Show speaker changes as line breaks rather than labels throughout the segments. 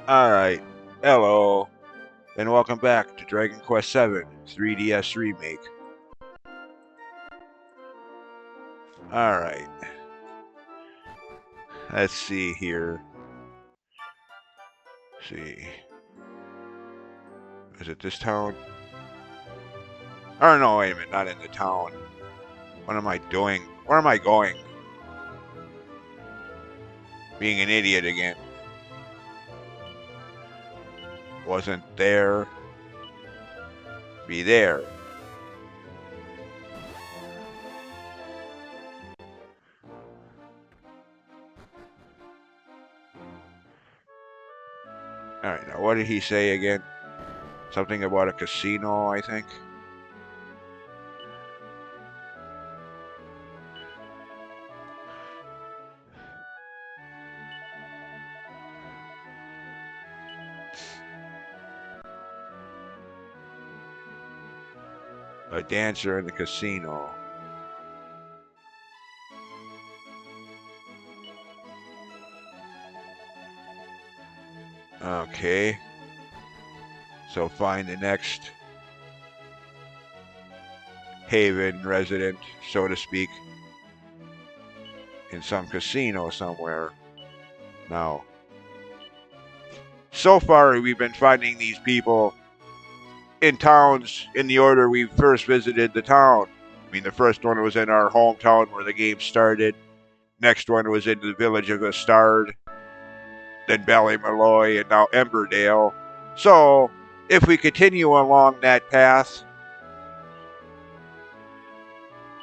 Alright, hello, and welcome back to Dragon Quest VII 3DS Remake. Alright, let's see here. See. Is it this town? Or no, wait a minute, not in the town. What am I doing? Where am I going? Being an idiot again. Wasn't there. Be there. Alright, now what did he say again? Something about a casino, I think. A dancer in the casino. Okay. So find the next Haven resident, so to speak, in some casino somewhere. Now, so far we've been finding these people in towns in the order we first visited the town. I mean, the first one was in our hometown where the game started. Next one was in the village of Astard. Then Ballymalloy, and now Emberdale. So, if we continue along that path,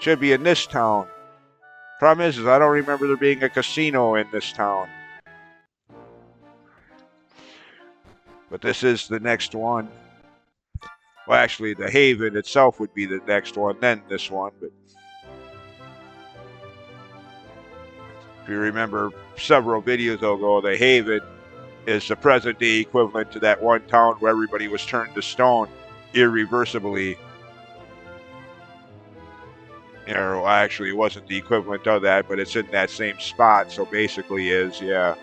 should be in this town. Problem is I don't remember there being a casino in this town. But this is the next one. Well, actually, the Haven itself would be the next one, then this one. But if you remember several videos ago, the Haven is the present-day equivalent to that one town where everybody was turned to stone irreversibly. Or actually, it wasn't the equivalent of that, but it's in that same spot, so basically is, yeah.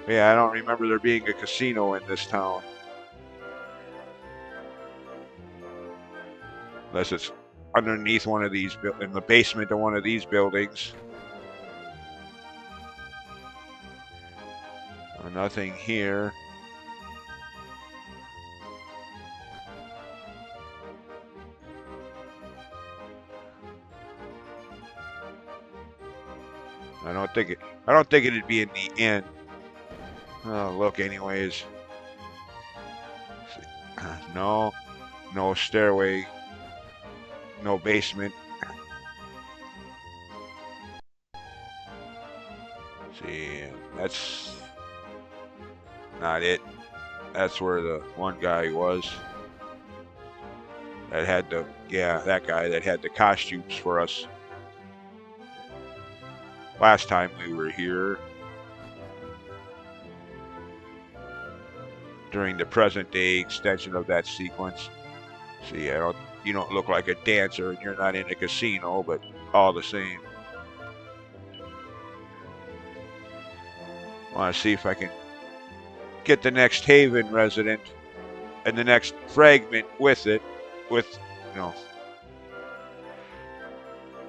Yeah, I don't remember there being a casino in this town. Unless it's underneath one of these, in the basement of one of these buildings. Nothing here. I don't think it'd be in the inn. Oh, look, anyways. No stairway, no basement. See, that's not it. That's where the one guy was. That had that guy that had the costumes for us. Last time we were here. During the present day extension of that sequence. See, you don't look like a dancer and you're not in a casino, but all the same. I want to see if I can get the next Haven resident and the next fragment with it,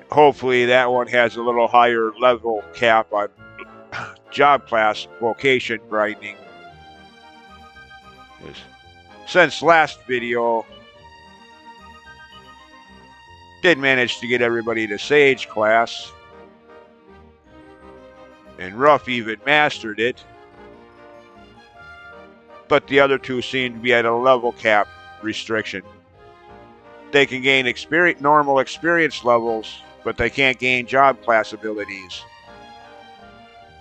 hopefully that one has a little higher level cap on job class vocation grinding. Since last video, did manage to get everybody to Sage class, and Ruff even mastered it, but the other two seem to be at a level cap restriction. They can gain normal experience levels, but they can't gain job class abilities.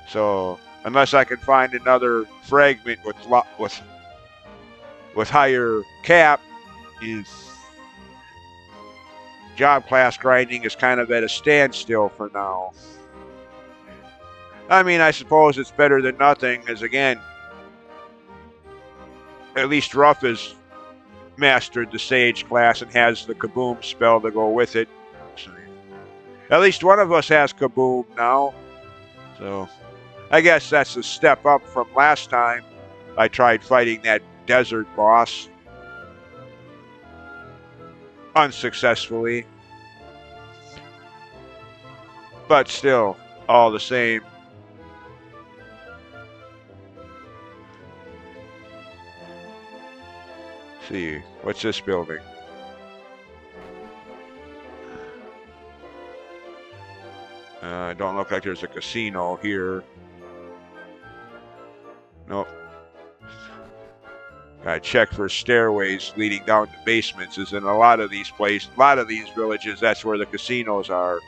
So, unless I can find another fragment with higher cap, is job class grinding is kind of at a standstill for now. I mean, I suppose it's better than nothing, as again, at least Ruff has mastered the Sage class and has the Kaboom spell to go with it. So, at least one of us has Kaboom now. So, I guess that's a step up from last time I tried fighting that desert boss. Unsuccessfully. But still, all the same. Let's see, what's this building? Don't look like there's a casino here. Nope. Gotta check for stairways leading down to basements. Is in a lot of these places, a lot of these villages, that's where the casinos are.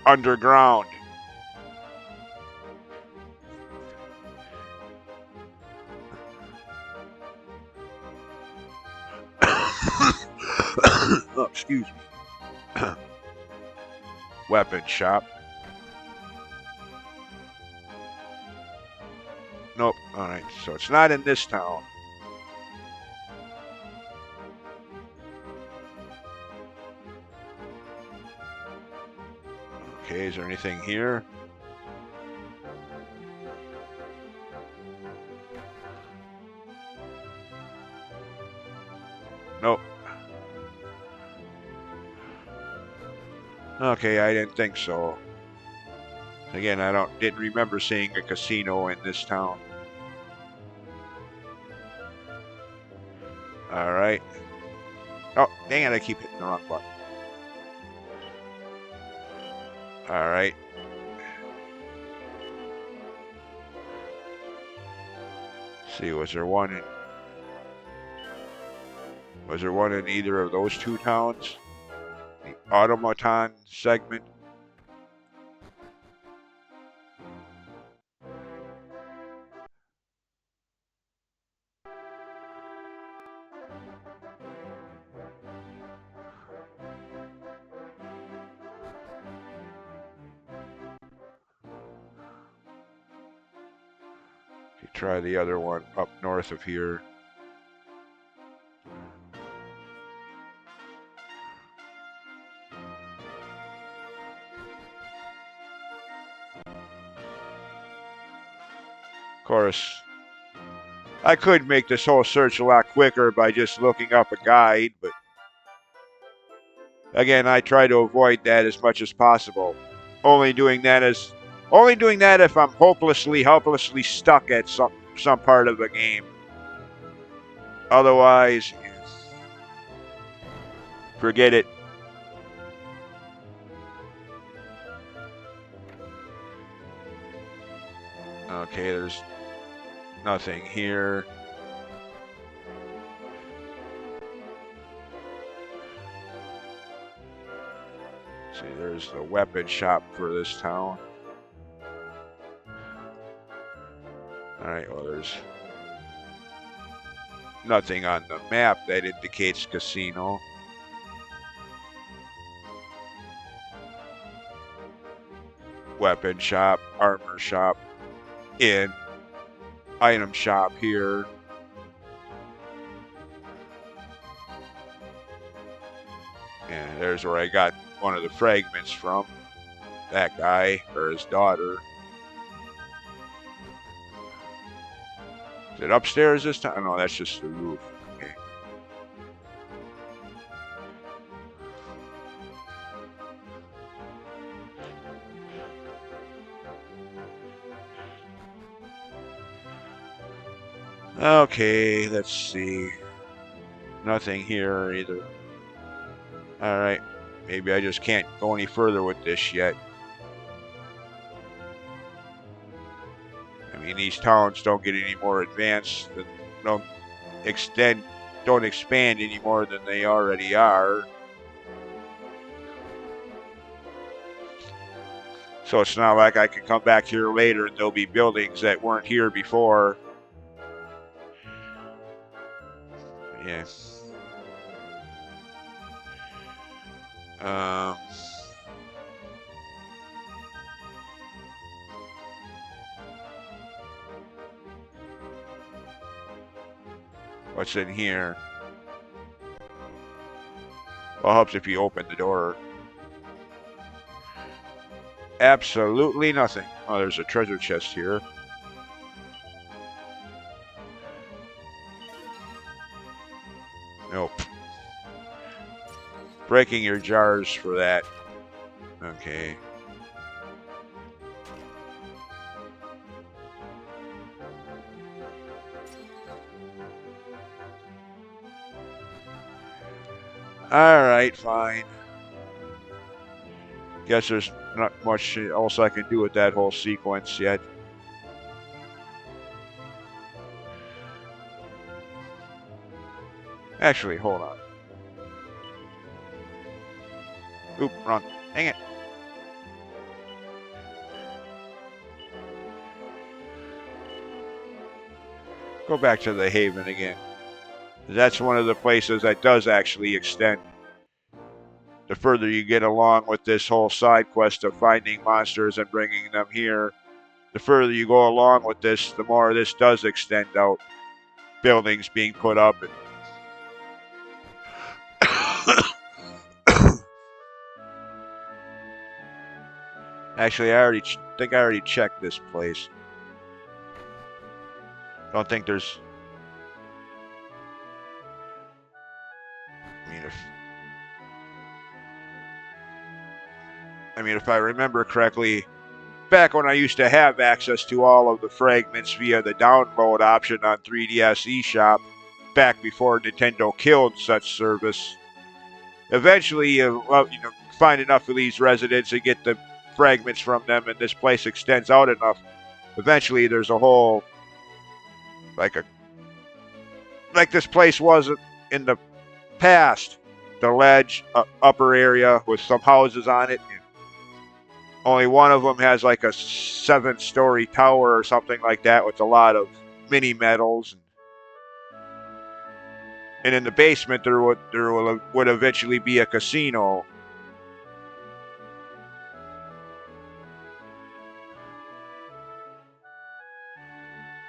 Underground. Oh, excuse me. Weapon shop. Nope. All right. So it's not in this town. Okay. Is there anything here? Nope. Okay, I didn't think so. Again, didn't remember seeing a casino in this town. All right. Oh, dang it! I keep hitting the wrong button. All right. Let's see, was there one in either of those two towns? The automaton segment. You try the other one up north of here. Of course, I could make this whole search a lot quicker by just looking up a guide, but again, I try to avoid that as much as possible. Only doing that if I'm helplessly stuck at some part of the game. Otherwise, forget it. Okay, there's nothing here. See, there's the weapon shop for this town. Alright, well, there's nothing on the map that indicates casino. Weapon shop, armor shop, inn, item shop here. And there's where I got one of the fragments from. That guy, or his daughter. Is it upstairs this time? No, that's just the roof. Okay. Okay, let's see. Nothing here either. Alright. Maybe I just can't go any further with this yet. I mean, these towns don't get any more advanced, don't expand any more than they already are. So it's not like I can come back here later and there'll be buildings that weren't here before. Yeah. What's in here? Well, helps if you open the door. Absolutely nothing. Oh, there's a treasure chest here. Nope. Breaking your jars for that. Okay. Alright, fine. Guess there's not much else I can do with that whole sequence yet. Actually, hold on. Oop, wrong. Dang it. Go back to the Haven again. That's one of the places that does actually extend. The further you get along with this whole side quest of finding monsters and bringing them here, the further you go along with this, the more this does extend out. Buildings being put up. And actually, I think I already checked this place. Don't think there's... if I remember correctly, back when I used to have access to all of the fragments via the download option on 3DS eShop, back before Nintendo killed such service, eventually you find enough of these residents and get the fragments from them, and this place extends out enough. Eventually, there's a whole like this place was in the past. The ledge, upper area with some houses on it. Only one of them has like a 7-story tower or something like that with a lot of mini metals. And in the basement, there would eventually be a casino.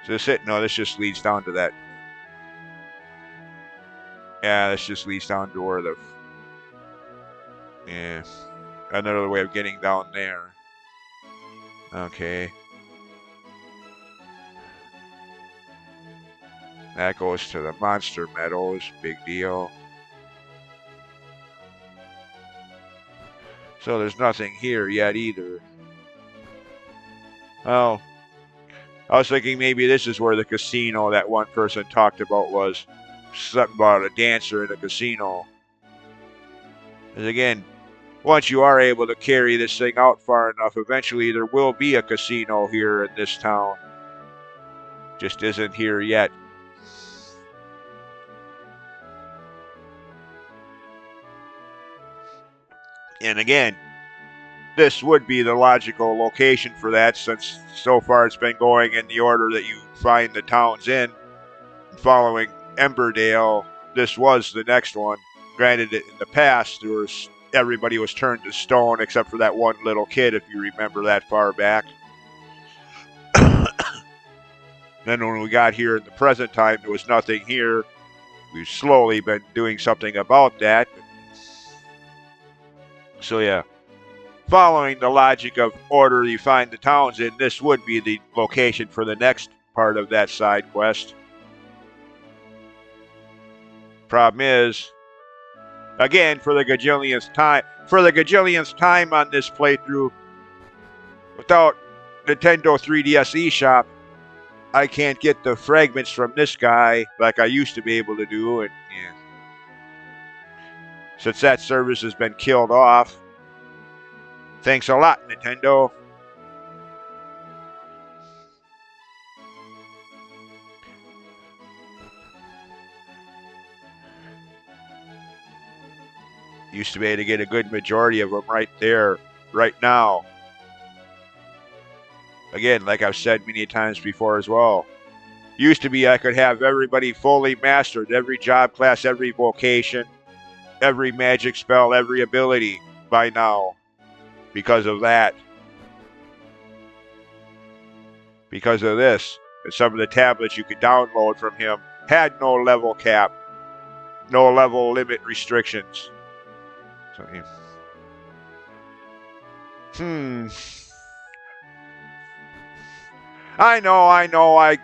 So this just leads down to that. Yeah, this just leads down to where the... Yeah. Another way of getting down there. Okay. That goes to the Monster Meadows. Big deal. So there's nothing here yet either. Well, I was thinking maybe this is where the casino that one person talked about was. Something about a dancer in a casino. Because again, once you are able to carry this thing out far enough, eventually there will be a casino here in this town. Just isn't here yet. And again, this would be the logical location for that, since so far it's been going in the order that you find the towns in. Following Emberdale, this was the next one. Granted, in the past, everybody was turned to stone except for that one little kid, if you remember that far back. Then when we got here in the present time, there was nothing here. We've slowly been doing something about that. So yeah, following the logic of order you find the towns in, this would be the location for the next part of that side quest. Problem is, again, for the gajillionth time on this playthrough, without Nintendo 3DS eShop, I can't get the fragments from this guy like I used to be able to do. And yeah. Since that service has been killed off, thanks a lot, Nintendo. Used to be able to get a good majority of them right there, right now. Again, like I've said many times before as well. Used to be I could have everybody fully mastered, every job class, every vocation, every magic spell, every ability by now. Because of that. Because of this. And some of the tablets you could download from him had no level cap, no level limit restrictions. So, yeah. I know. I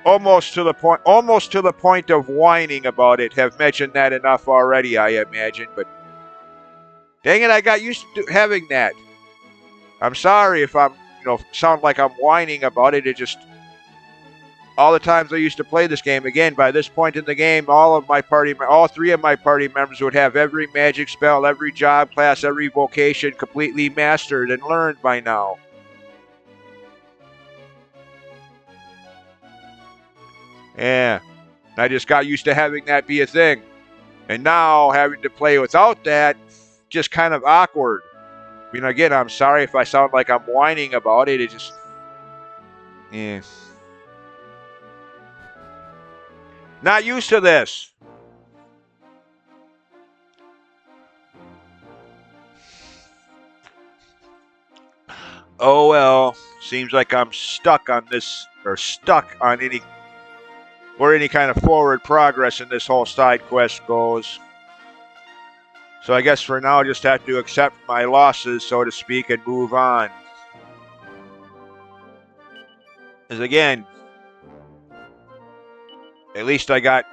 almost to the point of whining about it. Have mentioned that enough already, I imagine. But dang it, I got used to having that. I'm sorry if I'm, sound like I'm whining about it. It just all the times I used to play this game. Again, by this point in the game, all three of my party members would have every magic spell, every job class, every vocation completely mastered and learned by now. Yeah, I just got used to having that be a thing. And now having to play without that, just kind of awkward. I mean, again, I'm sorry if I sound like I'm whining about it. It just, yeah. Not used to this. Oh well, seems like I'm stuck on this, or stuck on any kind of forward progress in this whole side quest goes. So I guess for now, I just have to accept my losses, so to speak, and move on. Because again, at least I got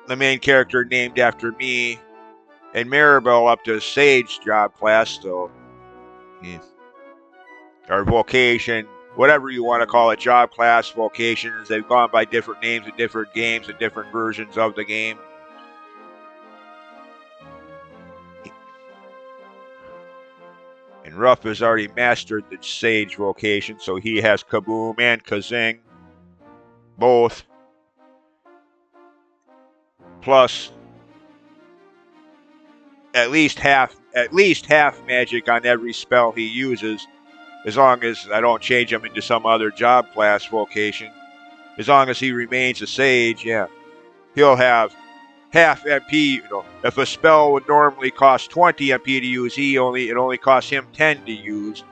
the main character named after me, and Maribel up to Sage job class, so yeah. Or vocation, whatever you want to call it, job class, vocations. They've gone by different names in different games and different versions of the game. And Ruff has already mastered the Sage vocation, so he has Kaboom and Kazing, both. Plus at least half magic on every spell he uses, as long as I don't change him into some other job class vocation. As long as he remains a Sage, yeah, he'll have half MP. If a spell would normally cost 20 MP to use, it only costs him 10 to use.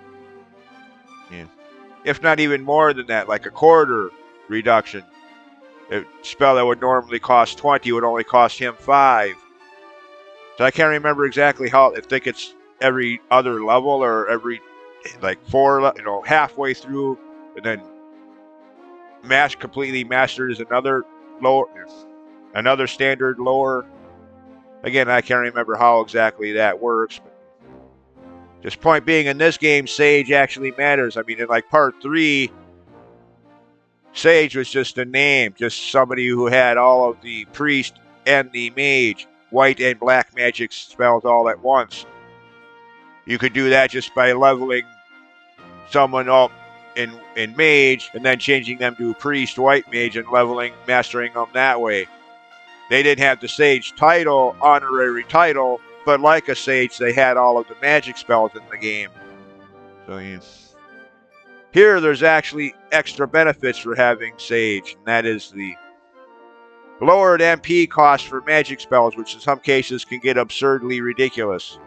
Yeah. If not even more than that, like a quarter reduction. A spell that would normally cost 20 would only cost him 5. So I can't remember exactly how. I think it's every other level or every like 4, halfway through, and then completely mastered is another standard lower. Again, I can't remember how exactly that works, but just point being, in this game, Sage actually matters. I mean, in like part 3, Sage was just a name, just somebody who had all of the priest and the mage, white and black magic spells all at once. You could do that just by leveling someone up in mage and then changing them to priest, white mage, and mastering them that way. They didn't have the sage title, honorary title, but like a sage, they had all of the magic spells in the game. So yeah. Here, there's actually extra benefits for having Sage, and that is the lowered MP cost for magic spells, which in some cases can get absurdly ridiculous.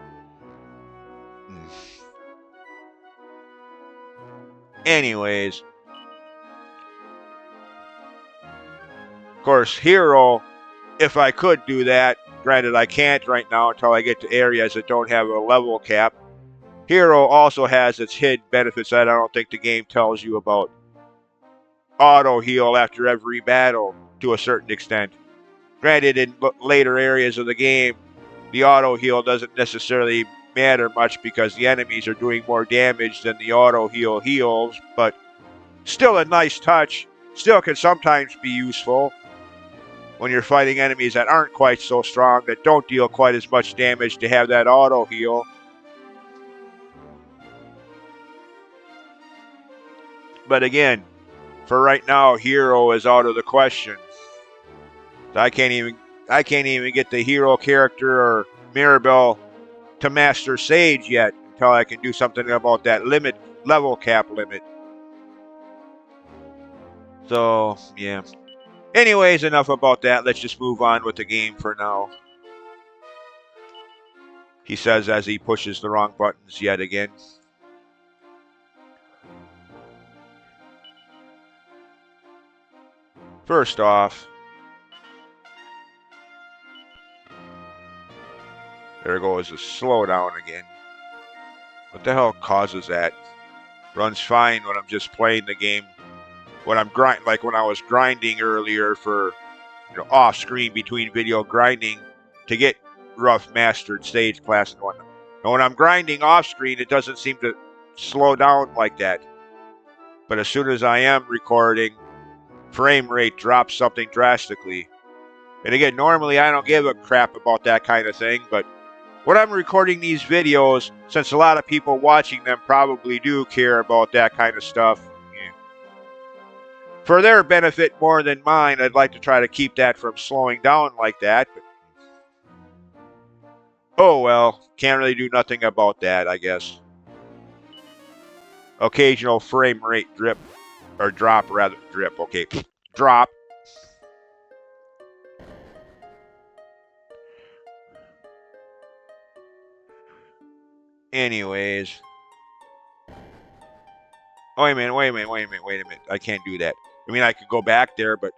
Anyways, of course, Hero, if I could do that, granted I can't right now until I get to areas that don't have a level cap. Hero also has its hidden benefits that I don't think the game tells you about. Auto heal after every battle to a certain extent. Granted, in later areas of the game, the auto heal doesn't necessarily matter much because the enemies are doing more damage than the auto heal heals, but still a nice touch. Still can sometimes be useful when you're fighting enemies that aren't quite so strong, that don't deal quite as much damage, to have that auto heal. But again, for right now, Hero is out of the question. I can't even get the Hero character or Mirabelle to master Sage yet until I can do something about that level cap limit. So yeah. Anyways, enough about that. Let's just move on with the game for now. He says as he pushes the wrong buttons yet again. First off, there goes the slowdown again. What the hell causes that? Runs fine when I'm just playing the game when I'm like when I was grinding earlier for, off screen between video grinding to get rough mastered stage class and whatnot. And when I'm grinding off screen, it doesn't seem to slow down like that. But as soon as I am recording, frame rate drops something drastically. And again, normally I don't give a crap about that kind of thing, but when I'm recording these videos, since a lot of people watching them probably do care about that kind of stuff, for their benefit more than mine, I'd like to try to keep that from slowing down like that. But, oh well, can't really do nothing about that, I guess. Occasional frame rate drip, or drop rather, drip, okay, drop. Anyways. Oh, wait a minute. I can't do that. I mean, I could go back there, but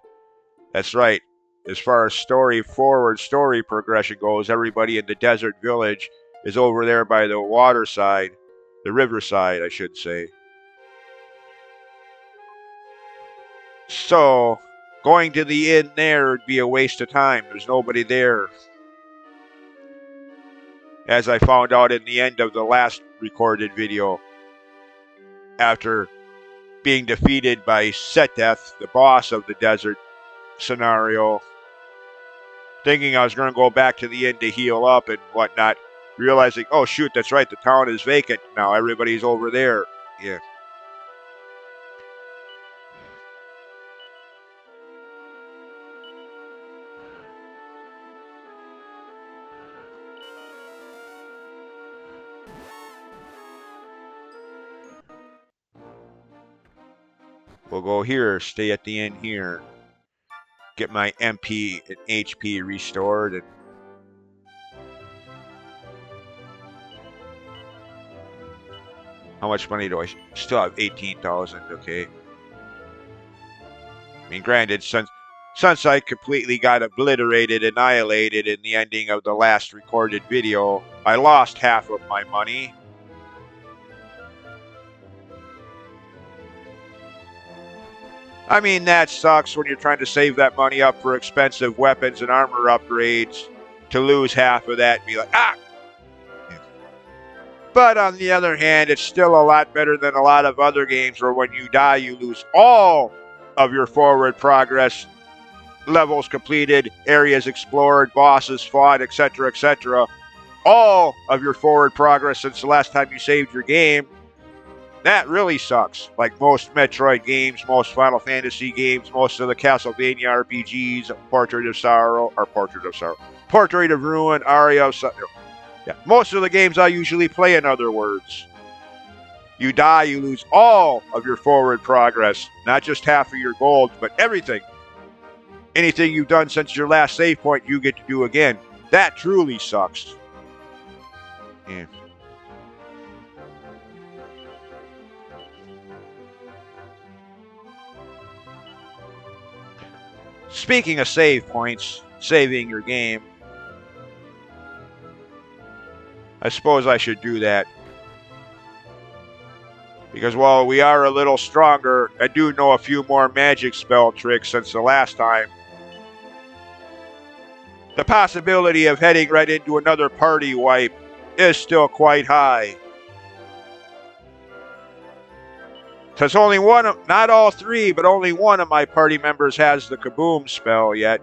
that's right. As far as story progression goes, everybody in the desert village is over there by the water side, the riverside, I should say. So, going to the inn there would be a waste of time. There's nobody there. As I found out in the end of the last recorded video, after being defeated by Setesh, the boss of the desert scenario, thinking I was going to go back to the inn to heal up and whatnot, realizing, oh shoot, that's right, the town is vacant now. Everybody's over there. Yeah. We'll go here, stay at the inn here, get my MP and HP restored, and how much money do I still have? 18,000. Okay. I mean, granted, since I completely got obliterated, annihilated in the ending of the last recorded video, I lost half of my money. I mean, that sucks when you're trying to save that money up for expensive weapons and armor upgrades, to lose half of that and be like, ah! But on the other hand, it's still a lot better than a lot of other games where when you die, you lose all of your forward progress, levels completed, areas explored, bosses fought, etc., etc. All of your forward progress since the last time you saved your game. That really sucks. Like most Metroid games, most Final Fantasy games, most of the Castlevania RPGs, Portrait of Ruin, Aria of Sun. Yeah, most of the games I usually play, in other words. You die, you lose all of your forward progress, not just half of your gold, but everything. Anything you've done since your last save point, you get to do again. That truly sucks. Yeah. Speaking of save points, saving your game, I suppose I should do that. Because while we are a little stronger, I do know a few more magic spell tricks since the last time. The possibility of heading right into another party wipe is still quite high. Since only one, not all three, but only one of my party members has the Kaboom spell yet.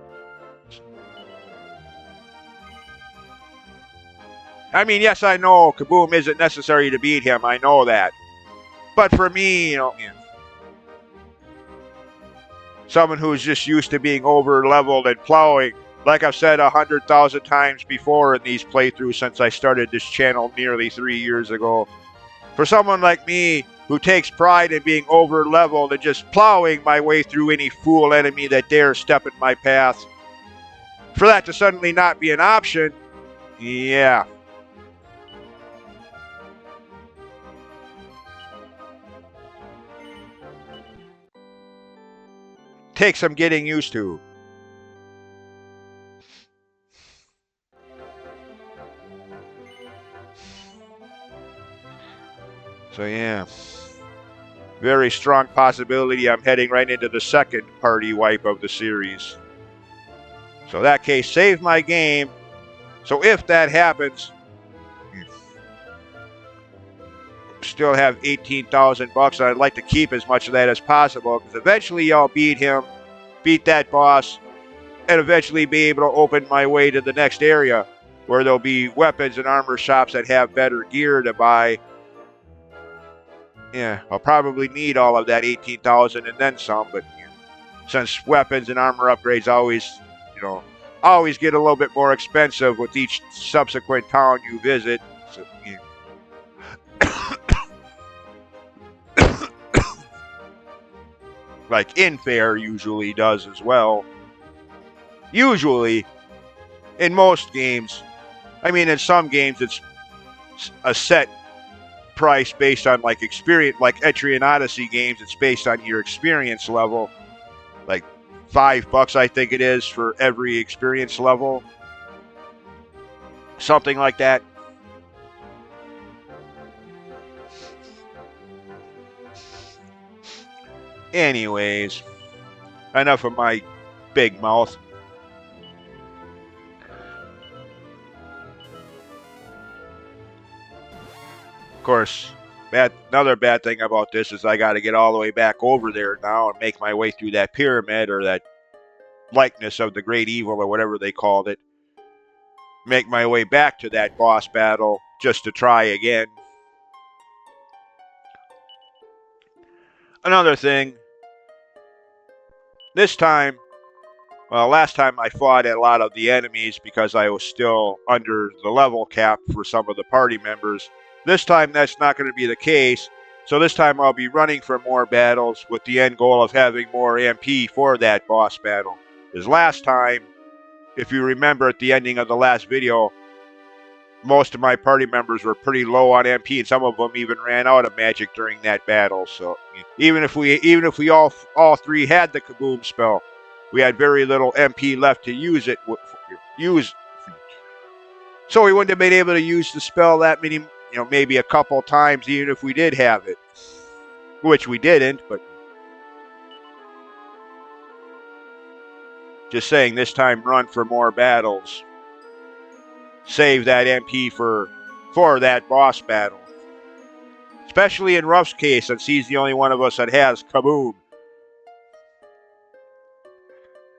I mean, yes, I know Kaboom isn't necessary to beat him. I know that. But for me, someone who's just used to being over-leveled and plowing, like I've said 100,000 times before in these playthroughs since I started this channel nearly 3 years ago, for someone like me who takes pride in being over-leveled and just plowing my way through any fool enemy that dares step in my path, for that to suddenly not be an option, yeah. Takes some getting used to. So yeah. very strong possibility I'm heading right into the second party wipe of the series. So in that case, save my game. So if that happens, still have 18,000 bucks, and I'd like to keep as much of that as possible because eventually I'll beat him, beat that boss, and eventually be able to open my way to the next area where there'll be weapons and armor shops that have better gear to buy. Yeah, I'll probably need all of that 18,000 and then some, but since weapons and armor upgrades always get a little bit more expensive with each subsequent town you visit. So, like Infair usually does as well. Usually, in most games, I mean, in some games it's a set price based on like experience, like Etrian Odyssey games. It's based on your experience level, like $5, I think it is, for every experience level, something like that. Anyways, enough of my big mouth. Of course, another bad thing about this is I got to get all the way back over there now and make my way through that pyramid or that likeness of the great evil or whatever they called it. Make my way back to that boss battle just to try again. Another thing, this time, well, last time I fought a lot of the enemies because I was still under the level cap for some of the party members. This time that's not going to be the case, so this time I'll be running for more battles with the end goal of having more MP for that boss battle. Because last time, if you remember at the ending of the last video, most of my party members were pretty low on MP, and some of them even ran out of magic during that battle. So even if we all three had the Kaboom spell, we had very little MP left to use. So we wouldn't have been able to use the spell that many, maybe a couple times, even if we did have it, which we didn't. But just saying, this time run for more battles. Save that MP for that boss battle. Especially in Ruff's case, since he's the only one of us that has Kaboom.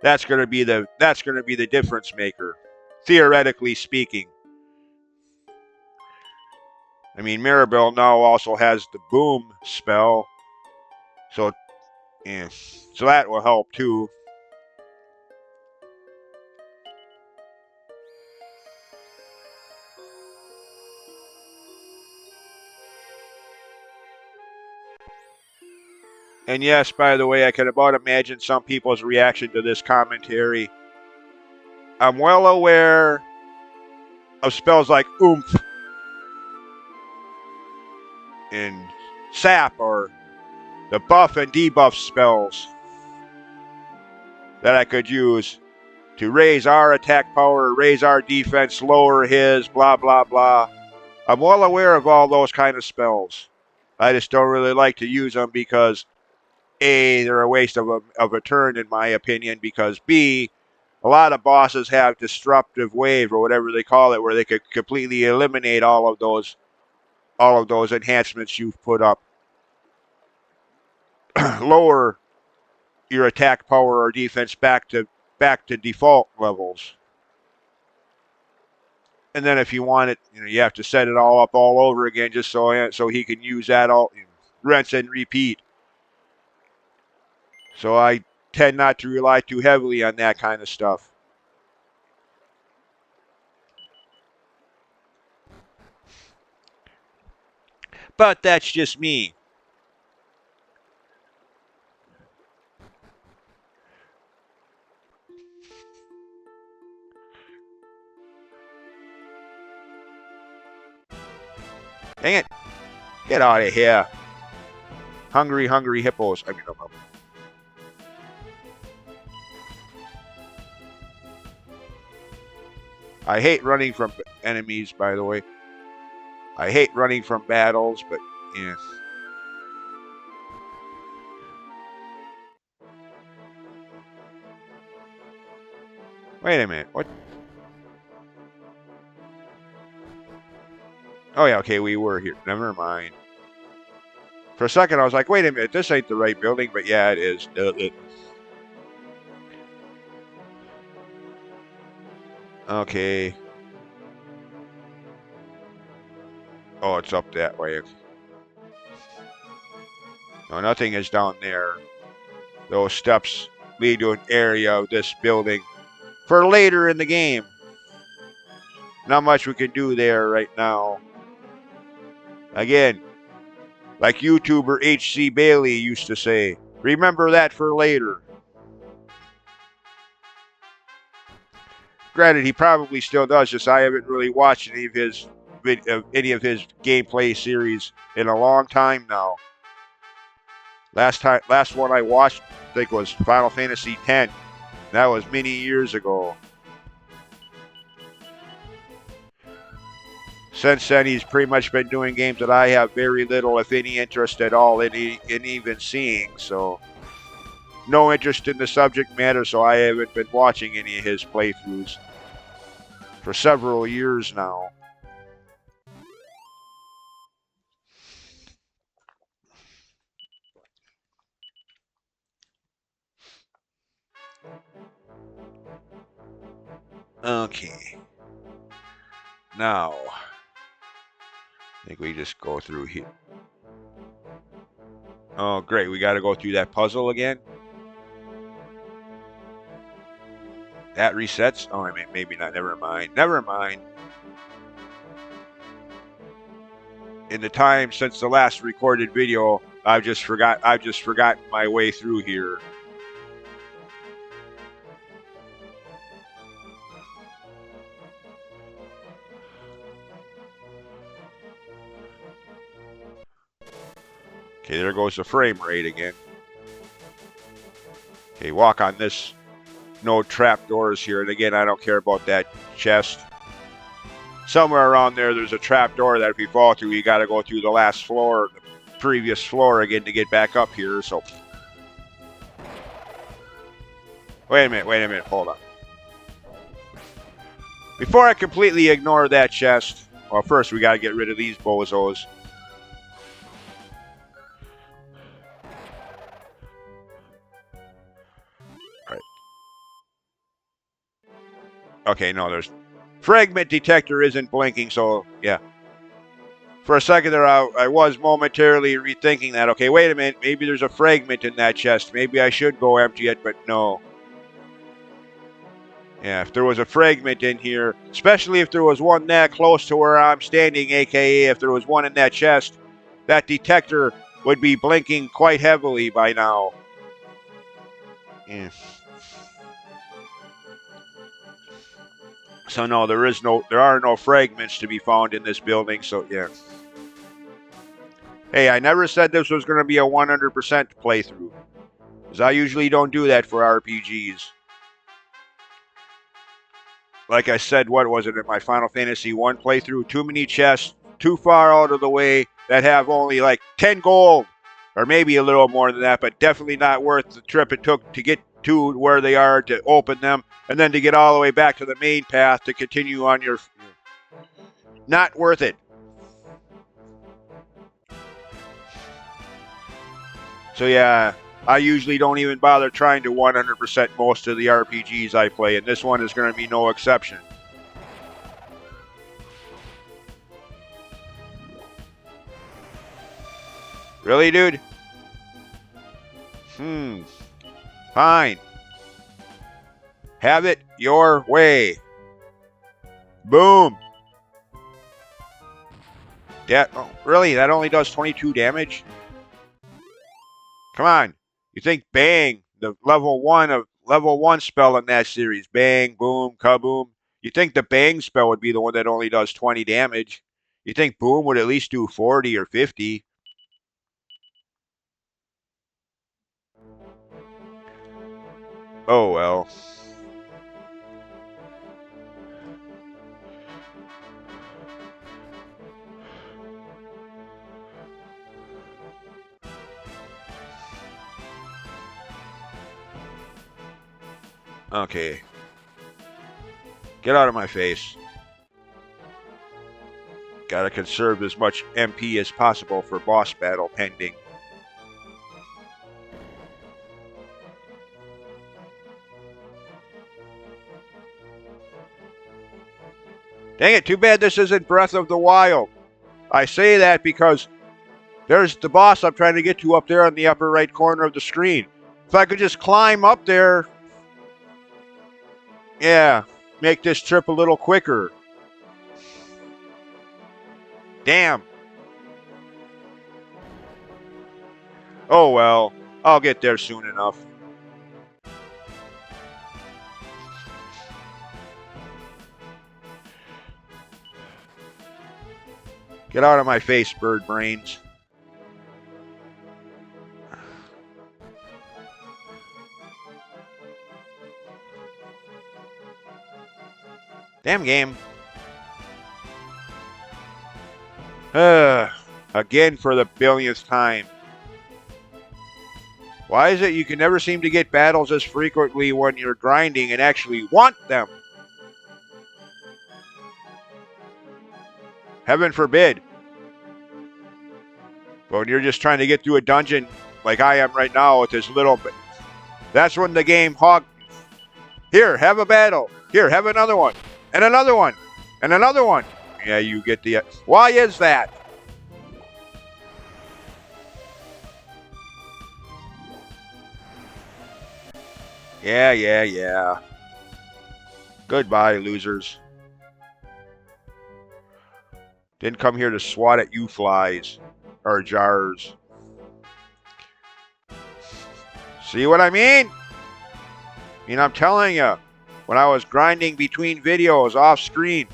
That's going to be the difference maker, theoretically speaking. I mean, Mirabelle now also has the Boom spell, so that will help too. And yes, by the way, I can about imagine some people's reaction to this commentary. I'm well aware of spells like Oomph and Sap, or the buff and debuff spells that I could use to raise our attack power, raise our defense, lower his, blah, blah, blah. I'm well aware of all those kind of spells. I just don't really like to use them because A, they're a waste of a turn in my opinion, because B, a lot of bosses have disruptive wave or whatever they call it, where they could completely eliminate all of those enhancements you've put up. Lower your attack power or defense back to default levels. And then if you want it, you have to set it all up all over again just so he can use that all, rinse and repeat. So I tend not to rely too heavily on that kind of stuff. But that's just me. Dang it. Get out of here. Hungry hippos. I hate running from enemies, by the way. I hate running from battles, but yeah. Wait a minute. What? Oh, yeah, okay, we were here. Never mind. For a second, I was like, wait a minute, this ain't the right building, but yeah, it is. Okay. Oh, it's up that way. No, nothing is down there. Those steps lead to an area of this building for later in the game. Not much we can do there right now. Again, like YouTuber H.C. Bailey used to say, remember that for later. Granted, he probably still does this. I haven't really watched any of his gameplay series in a long time now. Last one I watched, I think, was Final Fantasy X. That was many years ago. Since then, he's pretty much been doing games that I have very little, if any, interest at all in even seeing. So, no interest in the subject matter, so I haven't been watching any of his playthroughs for several years now. Okay. Now, I think we just go through here. Oh, great. We got to go through that puzzle again. That resets? Oh, I mean, maybe not. Never mind. Never mind. In the time since the last recorded video, I've just forgotten my way through here. Okay, there goes the frame rate again. Okay, walk on this. No trapdoors here. And again, I don't care about that chest. Somewhere around there, there's a trapdoor that if you fall through, you got to go through the last floor, the previous floor again to get back up here. So, wait a minute, hold on. Before I completely ignore that chest, well, first we got to get rid of these bozos. Okay, no, there's fragment detector isn't blinking, so yeah. For a second there, I was momentarily rethinking that. Okay, wait a minute, maybe there's a fragment in that chest. Maybe I should go empty it, but no. Yeah, if there was a fragment in here, especially if there was one that close to where I'm standing, aka if there was one in that chest, that detector would be blinking quite heavily by now. Yeah. So no, there are no fragments to be found in this building. So yeah. Hey, I never said this was going to be a 100% playthrough, because I usually don't do that for RPGs. Like I said, what was it in my Final Fantasy 1 playthrough? Too many chests, too far out of the way that have only like 10 gold, or maybe a little more than that, but definitely not worth the trip it took to get to where they are to open them, and then to get all the way back to the main path to continue on your... Not worth it. So yeah, I usually don't even bother trying to 100% most of the RPGs I play, and this one is going to be no exception. Really, dude? Fine. Have it your way. Boom. Oh, really? That only does 22 damage? Come on. You think bang, the level one spell in that series, bang, boom, kaboom. You think the bang spell would be the one that only does 20 damage? You think boom would at least do 40 or 50? Oh well. Okay. Get out of my face. Gotta conserve as much MP as possible for boss battle pending. Dang it, too bad this isn't Breath of the Wild. I say that because there's the boss I'm trying to get to up there on the upper right corner of the screen. If I could just climb up there, yeah, make this trip a little quicker. Damn. Oh well, I'll get there soon enough. Get out of my face, bird brains. Damn game. Again for the billionth time. Why is it you can never seem to get battles as frequently when you're grinding and actually want them? Heaven forbid. But when you're just trying to get through a dungeon like I am right now with this little bit, that's when the game hogs. Here, have a battle. Here, have another one. And another one. And another one. Yeah, you get the... Why is that? Yeah. Goodbye, losers. Didn't come here to swat at you flies. Or jars. See what I mean? I'm telling you, when I was grinding between videos off screen,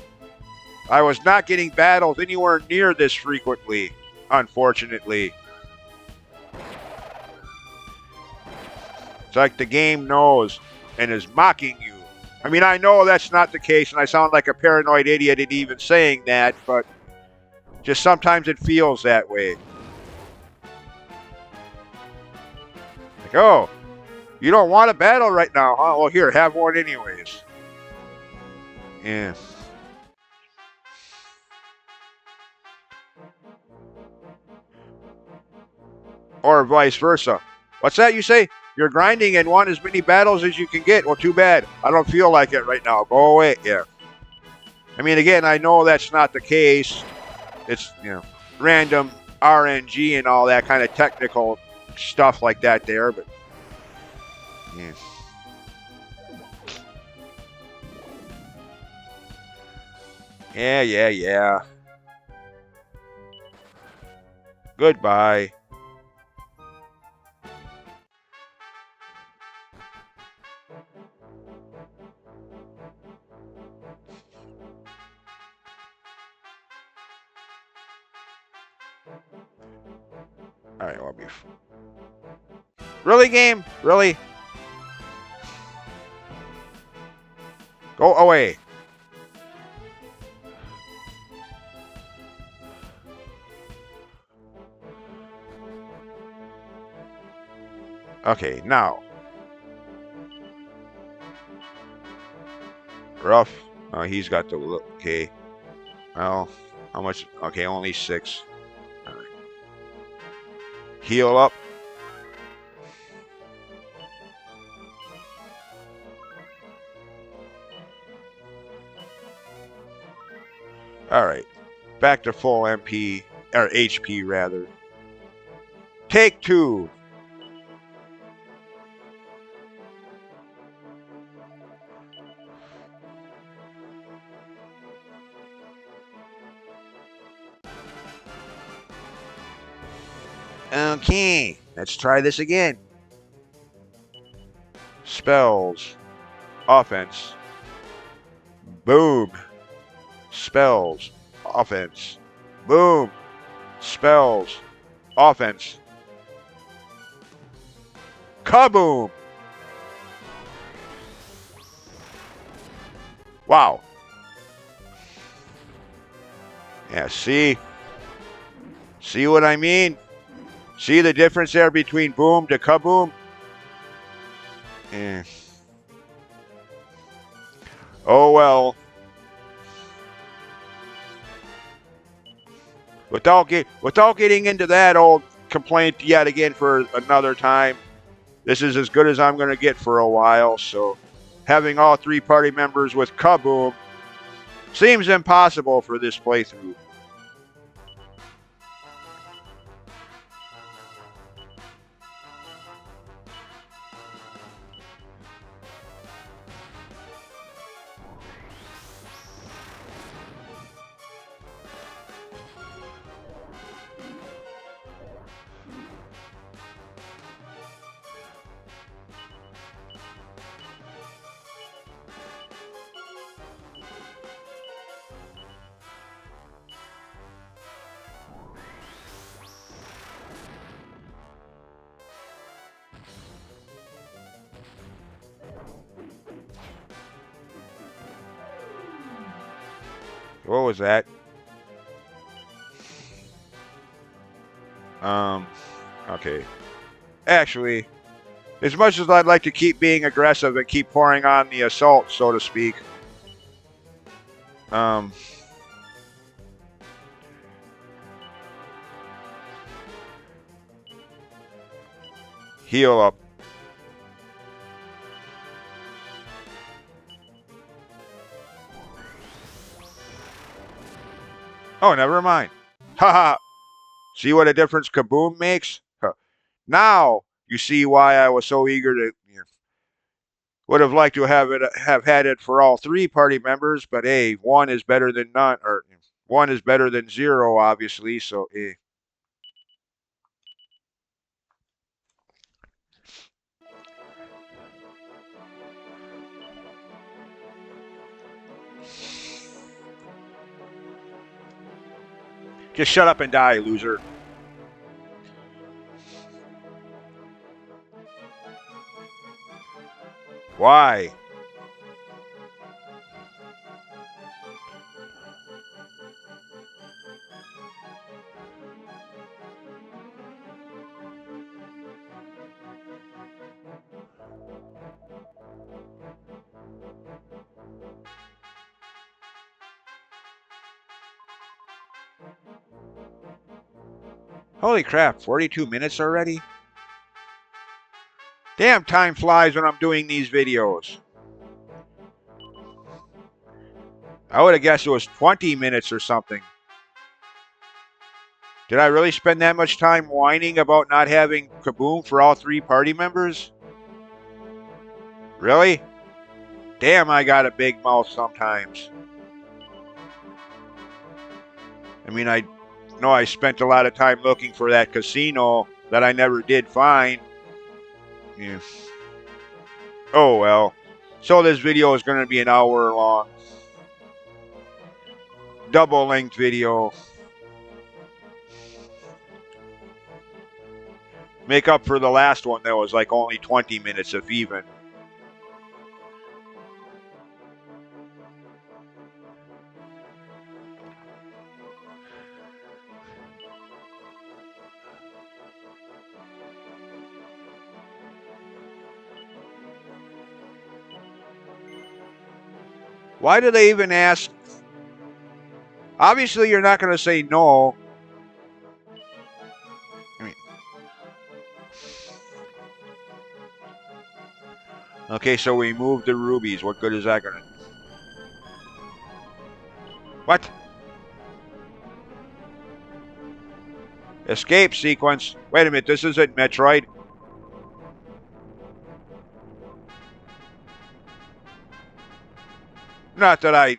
I was not getting battles anywhere near this frequently, unfortunately. It's like the game knows and is mocking you. I mean, I know that's not the case, and I sound like a paranoid idiot in even saying that, but just sometimes it feels that way. Like, oh, you don't want a battle right now, huh? Well, here, have one anyways. Yeah. Or vice versa. What's that you say? You're grinding and want as many battles as you can get. Well, too bad. I don't feel like it right now. Go away. Yeah. I mean, again, I know that's not the case. It's, random RNG and all that kind of technical stuff like that there, but yeah. Goodbye. All right, well, really, game? Really? Go away. Okay, now. Rough. Oh, he's got the look. Okay. Well, how much? Okay, only 6. All right. Heal up. All right. Back to full MP, or HP rather. Take 2. Okay, let's try this again. Spells. Offense. Boom. Spells. Offense. Boom. Spells. Offense. Kaboom. Wow. Yeah, see? See what I mean? See the difference there between boom to kaboom? Oh well. Without getting into that old complaint yet again for another time, this is as good as I'm going to get for a while. So, having all 3 party members with Kaboom seems impossible for this playthrough. What was that? Okay. Actually, as much as I'd like to keep being aggressive and keep pouring on the assault, so to speak, heal up. Oh, never mind. Haha. See what a difference Kaboom makes? Huh. Now you see why I was so eager to. Would have liked to have had it for all 3 party members, but hey, one is better than none, or one is better than 0, obviously. So just shut up and die, loser. Why? Holy crap, 42 minutes already? Damn, time flies when I'm doing these videos. I would have guessed it was 20 minutes or something. Did I really spend that much time whining about not having Kaboom for all 3 party members? Really? Damn, I got a big mouth sometimes. I mean, I know I spent a lot of time looking for that casino that I never did find. Yeah. Oh well. So this video is going to be an hour long. Double length video. Make up for the last one that was like only 20 minutes if even. Why do they even ask? Obviously, you're not going to say no. I mean, okay, so we moved the rubies. What good is that going to do? What? Escape sequence. Wait a minute, this isn't Metroid. Not that I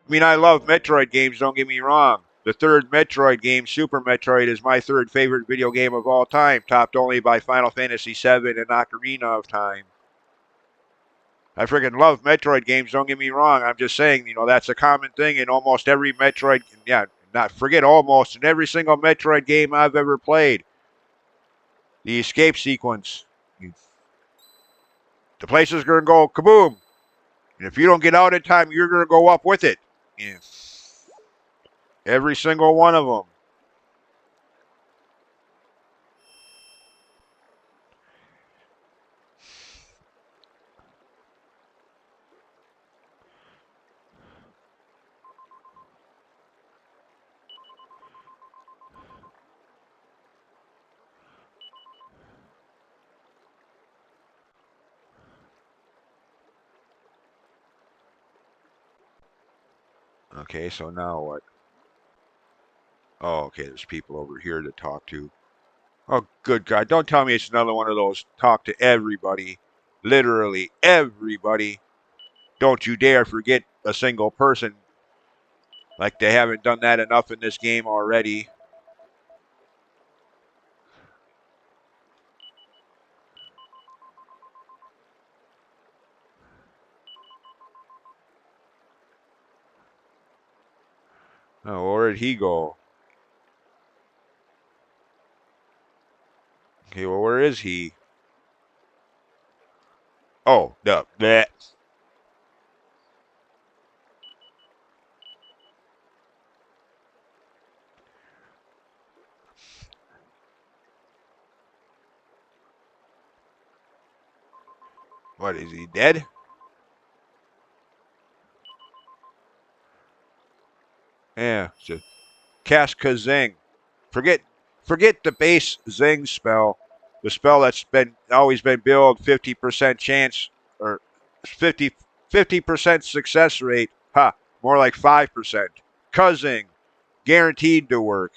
mean, I love Metroid games, don't get me wrong. The third Metroid game, Super Metroid, is my 3rd favorite video game of all time, topped only by Final Fantasy VII and Ocarina of Time. I freaking love Metroid games, don't get me wrong. I'm just saying, that's a common thing in almost every Metroid, not forget almost, in every single Metroid game I've ever played. The escape sequence. The place is going to go kaboom. And if you don't get out in time, you're going to go up with it. Yeah. Every single one of them. Okay, so now what? Oh, okay, there's people over here to talk to. Oh, good God. Don't tell me it's another one of those talk to everybody. Literally everybody. Don't you dare forget a single person. Like they haven't done that enough in this game already. Oh, where did he go? Okay, well, where is he? Oh, no. Bleh. What, is he dead? Yeah, it's a Casca Zing. Forget forget the base Zing spell. The spell that's been always been billed 50% chance or 50% success rate. Ha, more like 5%. Cuzzing. Guaranteed to work.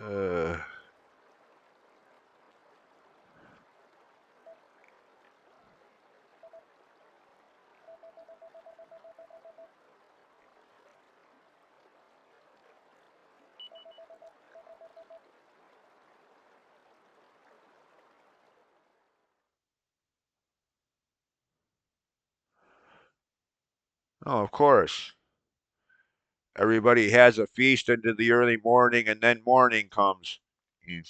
Uh, oh, of course. Everybody has a feast into the early morning, and then morning comes. Mm.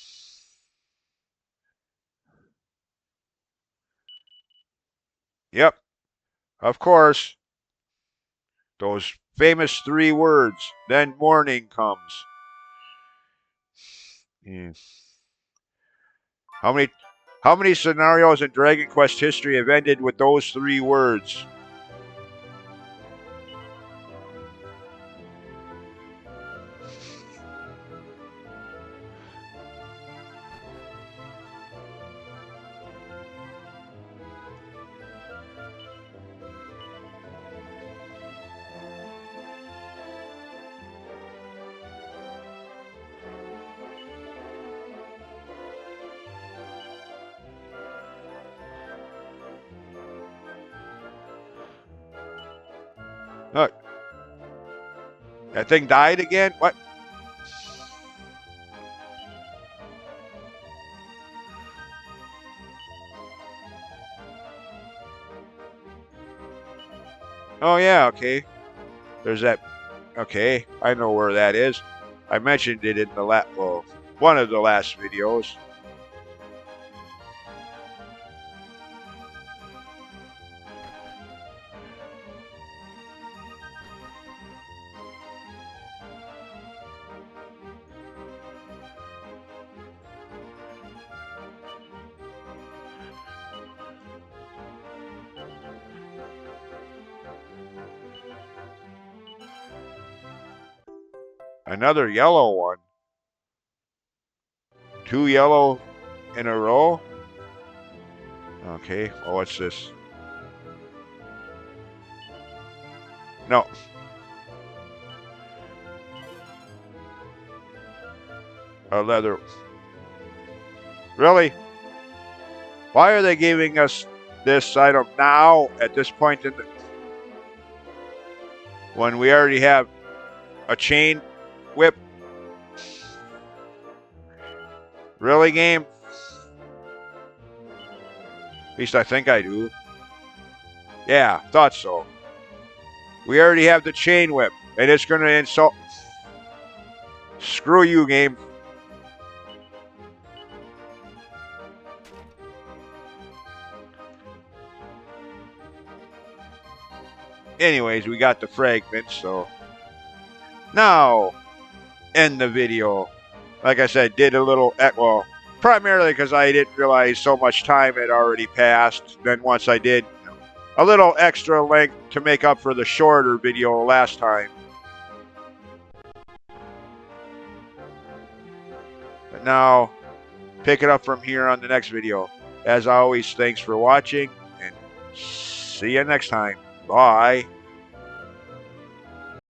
Yep, of course. Those famous three words. Then morning comes. Mm. How many how many scenarios in Dragon Quest history have ended with those three words? Look, that thing died again? What? Oh yeah, okay. There's that. Okay, I know where that is. I mentioned it in the one of the last videos. Another yellow one. Two yellow in a row. Okay. Oh, what's this? No. A leather. Really? Why are they giving us this item now at this point in the when we already have a chain whip? Really, game? At least I think I do. Yeah, thought so. We already have the chain whip, and it's going to insult. Screw you, game. Anyways, we got the fragments, so now end the video. Like I said, did a little well, primarily because I didn't realize so much time had already passed. Then once I did, a little extra length to make up for the shorter video last time. But now, pick it up from here on the next video. As always, thanks for watching, and see you next time. Bye.